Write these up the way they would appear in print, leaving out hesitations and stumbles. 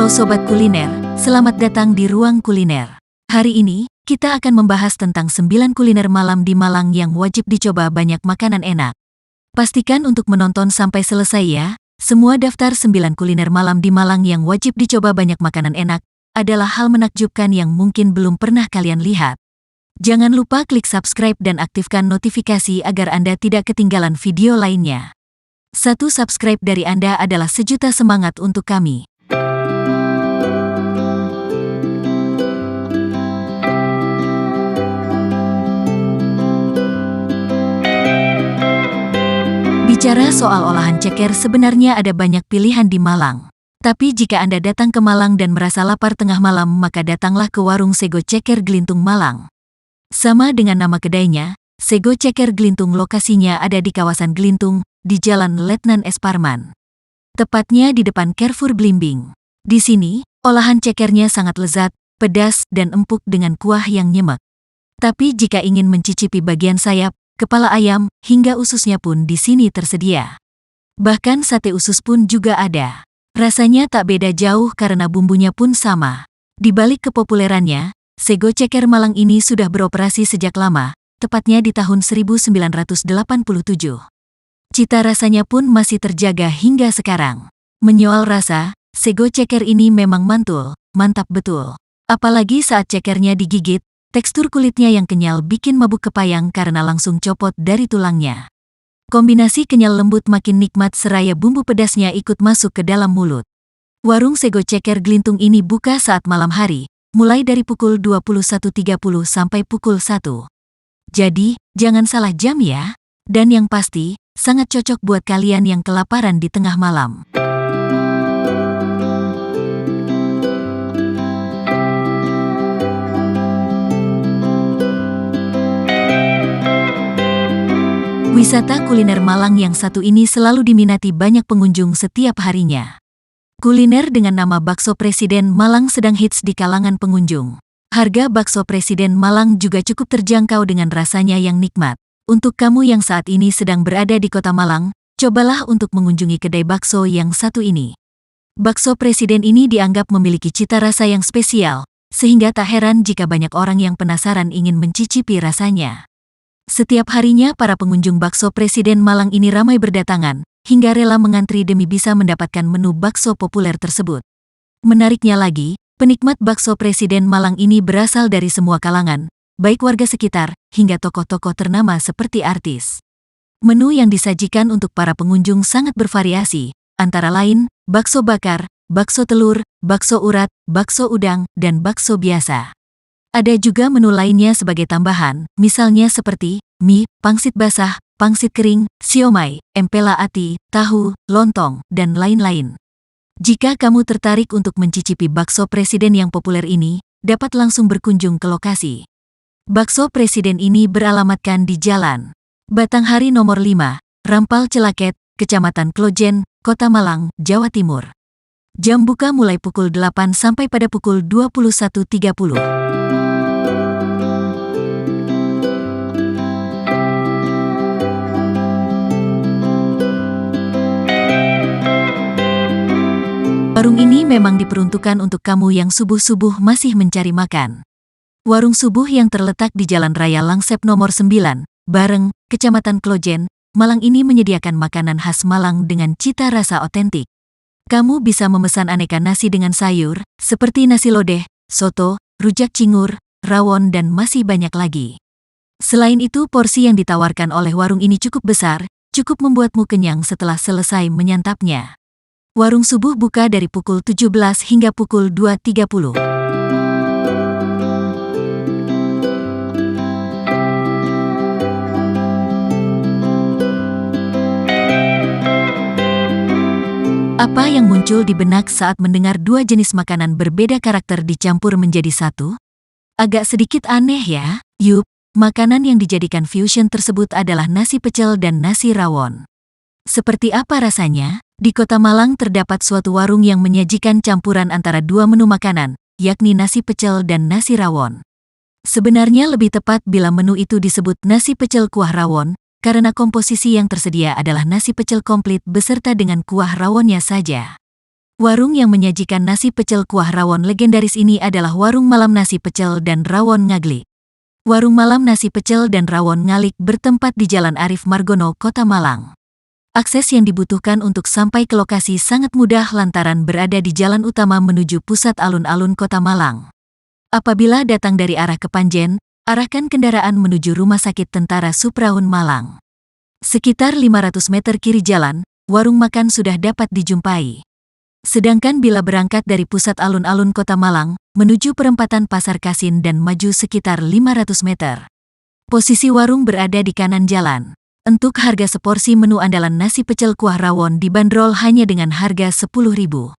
Halo Sobat Kuliner, selamat datang di Ruang Kuliner. Hari ini, kita akan membahas tentang 9 kuliner malam di Malang yang wajib dicoba banyak makanan enak. Pastikan untuk menonton sampai selesai ya. Semua daftar 9 kuliner malam di Malang yang wajib dicoba banyak makanan enak adalah hal menakjubkan yang mungkin belum pernah kalian lihat. Jangan lupa klik subscribe dan aktifkan notifikasi agar Anda tidak ketinggalan video lainnya. 1 subscribe dari Anda adalah sejuta semangat untuk kami. Bicara soal olahan ceker, sebenarnya ada banyak pilihan di Malang. Tapi jika Anda datang ke Malang dan merasa lapar tengah malam, maka datanglah ke warung Sego Ceker Glintung Malang. Sama dengan nama kedainya, Sego Ceker Glintung lokasinya ada di kawasan Glintung, di Jalan Letnan S. Parman. Tepatnya di depan Carrefour Blimbing. Di sini, olahan cekernya sangat lezat, pedas, dan empuk dengan kuah yang nyemek. Tapi jika ingin mencicipi bagian sayap, kepala ayam, hingga ususnya pun di sini tersedia. Bahkan sate usus pun juga ada. Rasanya tak beda jauh karena bumbunya pun sama. Di balik kepopulerannya, Sego Ceker Malang ini sudah beroperasi sejak lama, tepatnya di tahun 1987. Cita rasanya pun masih terjaga hingga sekarang. Menyoal rasa, Sego Ceker ini memang mantul, mantap betul. Apalagi saat cekernya digigit, tekstur kulitnya yang kenyal bikin mabuk kepayang karena langsung copot dari tulangnya. Kombinasi kenyal lembut makin nikmat seraya bumbu pedasnya ikut masuk ke dalam mulut. Warung Sego Ceker Glintung ini buka saat malam hari, mulai dari pukul 21.30 sampai pukul 1. Jadi, jangan salah jam ya. Dan yang pasti, sangat cocok buat kalian yang kelaparan di tengah malam. Wisata kuliner Malang yang satu ini selalu diminati banyak pengunjung setiap harinya. Kuliner dengan nama Bakso Presiden Malang sedang hits di kalangan pengunjung. Harga bakso Presiden Malang juga cukup terjangkau dengan rasanya yang nikmat. Untuk kamu yang saat ini sedang berada di kota Malang, cobalah untuk mengunjungi kedai bakso yang satu ini. Bakso Presiden ini dianggap memiliki cita rasa yang spesial, sehingga tak heran jika banyak orang yang penasaran ingin mencicipi rasanya. Setiap harinya para pengunjung Bakso Presiden Malang ini ramai berdatangan, hingga rela mengantri demi bisa mendapatkan menu bakso populer tersebut. Menariknya lagi, penikmat Bakso Presiden Malang ini berasal dari semua kalangan, baik warga sekitar, hingga tokoh-tokoh ternama seperti artis. Menu yang disajikan untuk para pengunjung sangat bervariasi, antara lain, bakso bakar, bakso telur, bakso urat, bakso udang, dan bakso biasa. Ada juga menu lainnya sebagai tambahan, misalnya seperti mie, pangsit basah, pangsit kering, siomay, empela ati, tahu, lontong, dan lain-lain. Jika kamu tertarik untuk mencicipi bakso Presiden yang populer ini, dapat langsung berkunjung ke lokasi. Bakso Presiden ini beralamatkan di Jalan Batanghari nomor 5, Rampal Celaket, Kecamatan Klojen, Kota Malang, Jawa Timur. Jam buka mulai pukul 8 sampai pada pukul 21.30. Warung ini memang diperuntukkan untuk kamu yang subuh-subuh masih mencari makan. Warung subuh yang terletak di Jalan Raya Langsep nomor 9, Bareng, Kecamatan Klojen, Malang ini menyediakan makanan khas Malang dengan cita rasa otentik. Kamu bisa memesan aneka nasi dengan sayur, seperti nasi lodeh, soto, rujak cingur, rawon, dan masih banyak lagi. Selain itu, porsi yang ditawarkan oleh warung ini cukup besar, cukup membuatmu kenyang setelah selesai menyantapnya. Warung subuh buka dari pukul 17 hingga pukul 2.30. Apa yang muncul di benak saat mendengar dua jenis makanan berbeda karakter dicampur menjadi satu? Agak sedikit aneh ya? Yup, makanan yang dijadikan fusion tersebut adalah nasi pecel dan nasi rawon. Seperti apa rasanya? Di Kota Malang terdapat suatu warung yang menyajikan campuran antara dua menu makanan, yakni nasi pecel dan nasi rawon. Sebenarnya lebih tepat bila menu itu disebut nasi pecel kuah rawon, karena komposisi yang tersedia adalah nasi pecel komplit beserta dengan kuah rawonnya saja. Warung yang menyajikan nasi pecel kuah rawon legendaris ini adalah Warung Malam Nasi Pecel dan Rawon Ngaglik. Warung Malam Nasi Pecel dan Rawon Ngalik bertempat di Jalan Arif Margono, Kota Malang. Akses yang dibutuhkan untuk sampai ke lokasi sangat mudah lantaran berada di jalan utama menuju pusat alun-alun Kota Malang. Apabila datang dari arah Kepanjen, arahkan kendaraan menuju Rumah Sakit Tentara Supraun Malang. Sekitar 500 meter kiri jalan, warung makan sudah dapat dijumpai. Sedangkan bila berangkat dari pusat alun-alun Kota Malang, menuju perempatan Pasar Kasin dan maju sekitar 500 meter. Posisi warung berada di kanan jalan. Untuk harga seporsi menu andalan nasi pecel kuah rawon dibanderol hanya dengan harga Rp10.000.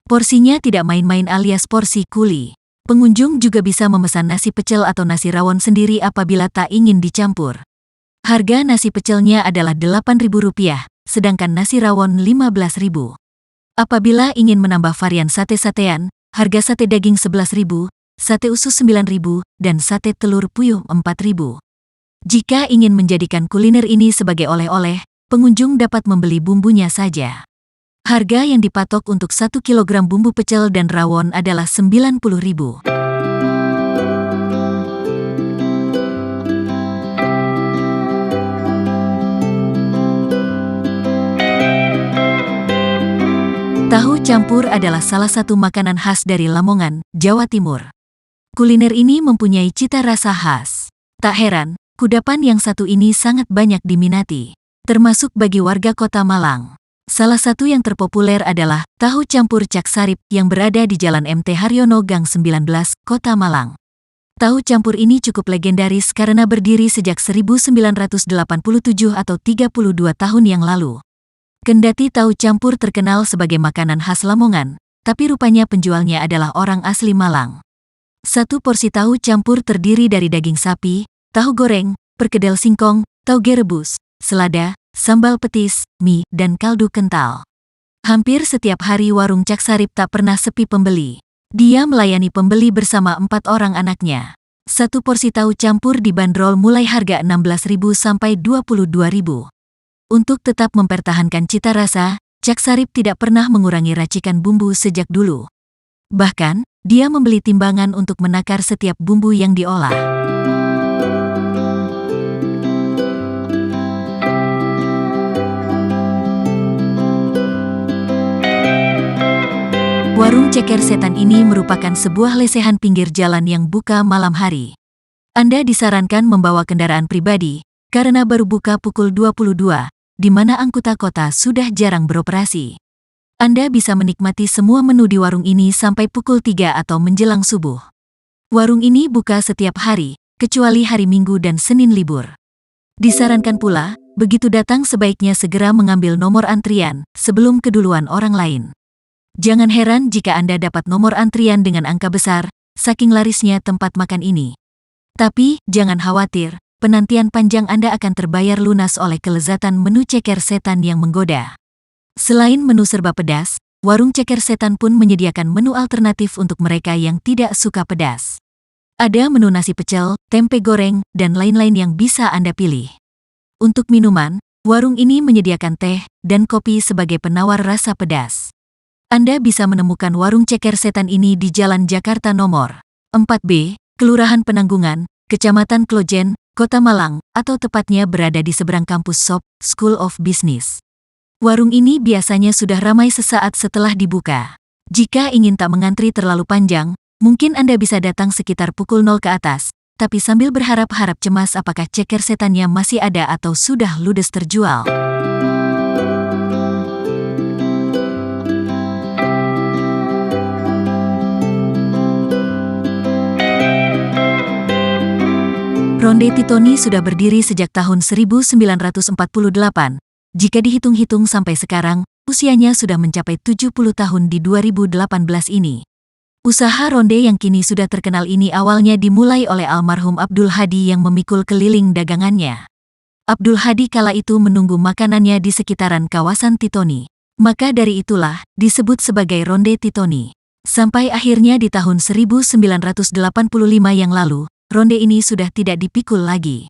Porsinya tidak main-main alias porsi kuli. Pengunjung juga bisa memesan nasi pecel atau nasi rawon sendiri apabila tak ingin dicampur. Harga nasi pecelnya adalah Rp8.000, sedangkan nasi rawon Rp15.000. Apabila ingin menambah varian sate-satean, harga sate daging Rp11.000, sate usus Rp9.000, dan sate telur puyuh Rp4.000. Jika ingin menjadikan kuliner ini sebagai oleh-oleh, pengunjung dapat membeli bumbunya saja. Harga yang dipatok untuk 1 kg bumbu pecel dan rawon adalah Rp90.000. Tahu campur adalah salah satu makanan khas dari Lamongan, Jawa Timur. Kuliner ini mempunyai cita rasa khas. Tak heran, kudapan yang satu ini sangat banyak diminati, termasuk bagi warga Kota Malang. Salah satu yang terpopuler adalah tahu campur Cak Sarip yang berada di Jalan MT Haryono Gang 19, Kota Malang. Tahu campur ini cukup legendaris karena berdiri sejak 1987 atau 32 tahun yang lalu. Kendati tahu campur terkenal sebagai makanan khas Lamongan, tapi rupanya penjualnya adalah orang asli Malang. Satu porsi tahu campur terdiri dari daging sapi, tahu goreng, perkedel singkong, tauge rebus, selada, sambal petis, mie, dan kaldu kental. Hampir setiap hari warung Cak Sarip tak pernah sepi pembeli. Dia melayani pembeli bersama 4 orang anaknya. Satu porsi tahu campur dibanderol mulai harga Rp16.000 sampai Rp22.000. Untuk tetap mempertahankan cita rasa, Cak Sarip tidak pernah mengurangi racikan bumbu sejak dulu. Bahkan, dia membeli timbangan untuk menakar setiap bumbu yang diolah. Warung Ceker Setan ini merupakan sebuah lesehan pinggir jalan yang buka malam hari. Anda disarankan membawa kendaraan pribadi, karena baru buka pukul 22. Di mana angkutan kota sudah jarang beroperasi. Anda bisa menikmati semua menu di warung ini sampai pukul 3 atau menjelang subuh. Warung ini buka setiap hari, kecuali hari Minggu dan Senin libur. Disarankan pula, begitu datang sebaiknya segera mengambil nomor antrian sebelum keduluan orang lain. Jangan heran jika Anda dapat nomor antrian dengan angka besar, saking larisnya tempat makan ini. Tapi, jangan khawatir. Penantian panjang Anda akan terbayar lunas oleh kelezatan menu Ceker Setan yang menggoda. Selain menu serba pedas, warung Ceker Setan pun menyediakan menu alternatif untuk mereka yang tidak suka pedas. Ada menu nasi pecel, tempe goreng, dan lain-lain yang bisa Anda pilih. Untuk minuman, warung ini menyediakan teh dan kopi sebagai penawar rasa pedas. Anda bisa menemukan warung Ceker Setan ini di Jalan Jakarta nomor 4B, Kelurahan Penanggungan, Kecamatan Klojen, Kota Malang, atau tepatnya berada di seberang kampus SOP, School of Business. Warung ini biasanya sudah ramai sesaat setelah dibuka. Jika ingin tak mengantri terlalu panjang, mungkin Anda bisa datang sekitar pukul 0 ke atas, tapi sambil berharap-harap cemas apakah Ceker Setannya masih ada atau sudah ludes terjual. Ronde Titoni sudah berdiri sejak tahun 1948. Jika dihitung-hitung sampai sekarang, usianya sudah mencapai 70 tahun di 2018 ini. Usaha ronde yang kini sudah terkenal ini awalnya dimulai oleh almarhum Abdul Hadi yang memikul keliling dagangannya. Abdul Hadi kala itu menunggu makanannya di sekitaran kawasan Titoni. Maka dari itulah disebut sebagai Ronde Titoni. Sampai akhirnya di tahun 1985 yang lalu, ronde ini sudah tidak dipikul lagi.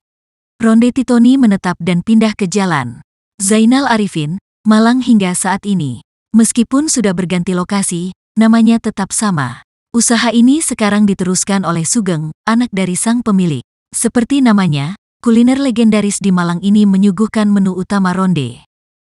Ronde Titoni menetap dan pindah ke Jalan Zainal Arifin, Malang hingga saat ini. Meskipun sudah berganti lokasi, namanya tetap sama. Usaha ini sekarang diteruskan oleh Sugeng, anak dari sang pemilik. Seperti namanya, kuliner legendaris di Malang ini menyuguhkan menu utama ronde.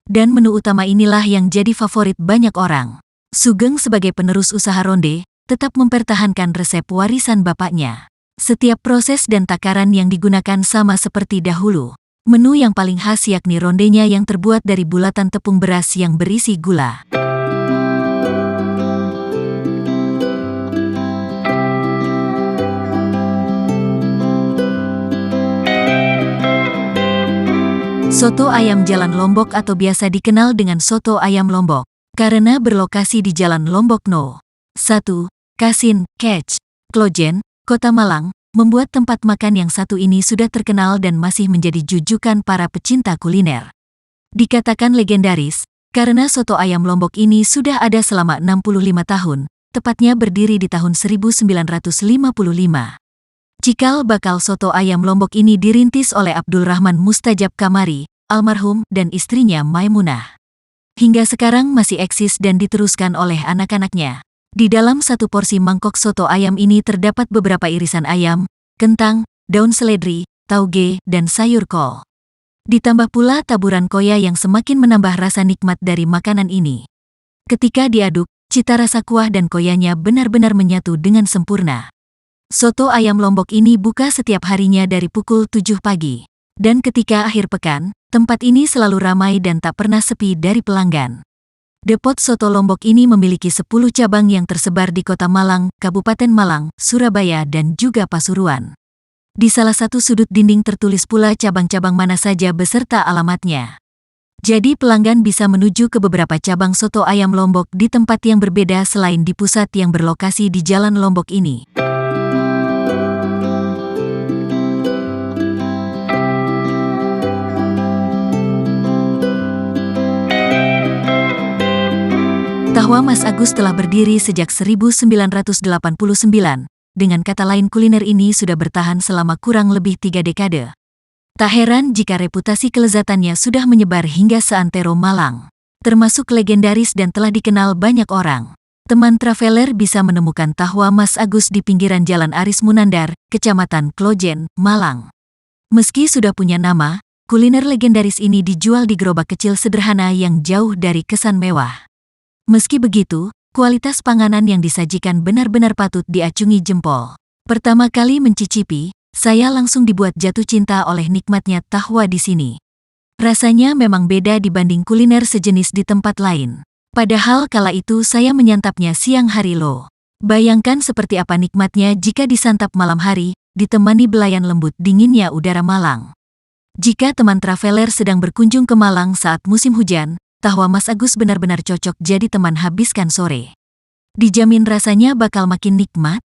Dan menu utama inilah yang jadi favorit banyak orang. Sugeng sebagai penerus usaha ronde, tetap mempertahankan resep warisan bapaknya. Setiap proses dan takaran yang digunakan sama seperti dahulu. Menu yang paling khas yakni rondenya yang terbuat dari bulatan tepung beras yang berisi gula. Soto ayam Jalan Lombok atau biasa dikenal dengan soto ayam Lombok, karena berlokasi di Jalan Lombok No. 1, Kasin, Kec, Klojen, Kota Malang, membuat tempat makan yang satu ini sudah terkenal dan masih menjadi jujukan para pecinta kuliner. Dikatakan legendaris, karena soto ayam Lombok ini sudah ada selama 65 tahun, tepatnya berdiri di tahun 1955. Cikal bakal soto ayam Lombok ini dirintis oleh Abdul Rahman Mustajab Kamari, almarhum, dan istrinya Maimunah. Hingga sekarang masih eksis dan diteruskan oleh anak-anaknya. Di dalam satu porsi mangkok soto ayam ini terdapat beberapa irisan ayam, kentang, daun seledri, tauge, dan sayur kol. Ditambah pula taburan koya yang semakin menambah rasa nikmat dari makanan ini. Ketika diaduk, cita rasa kuah dan koyanya benar-benar menyatu dengan sempurna. Soto ayam Lombok ini buka setiap harinya dari pukul 7 pagi. Dan ketika akhir pekan, tempat ini selalu ramai dan tak pernah sepi dari pelanggan. Depot Soto Lombok ini memiliki 10 cabang yang tersebar di Kota Malang, Kabupaten Malang, Surabaya, dan juga Pasuruan. Di salah satu sudut dinding tertulis pula cabang-cabang mana saja beserta alamatnya. Jadi pelanggan bisa menuju ke beberapa cabang soto ayam Lombok di tempat yang berbeda selain di pusat yang berlokasi di Jalan Lombok ini. Tahwa Mas Agus telah berdiri sejak 1989. Dengan kata lain kuliner ini sudah bertahan selama kurang lebih 3 dekade. Tak heran jika reputasi kelezatannya sudah menyebar hingga seantero Malang. Termasuk legendaris dan telah dikenal banyak orang. Teman traveler bisa menemukan Tahwa Mas Agus di pinggiran Jalan Aris Munandar, Kecamatan Klojen, Malang. Meski sudah punya nama, kuliner legendaris ini dijual di gerobak kecil sederhana yang jauh dari kesan mewah. Meski begitu, kualitas panganan yang disajikan benar-benar patut diacungi jempol. Pertama kali mencicipi, saya langsung dibuat jatuh cinta oleh nikmatnya tahwa di sini. Rasanya memang beda dibanding kuliner sejenis di tempat lain. Padahal kala itu saya menyantapnya siang hari loh. Bayangkan seperti apa nikmatnya jika disantap malam hari, ditemani belayan lembut dinginnya udara Malang. Jika teman traveler sedang berkunjung ke Malang saat musim hujan, Tahwa Mas Agus benar-benar cocok jadi teman habiskan sore. Dijamin rasanya bakal makin nikmat,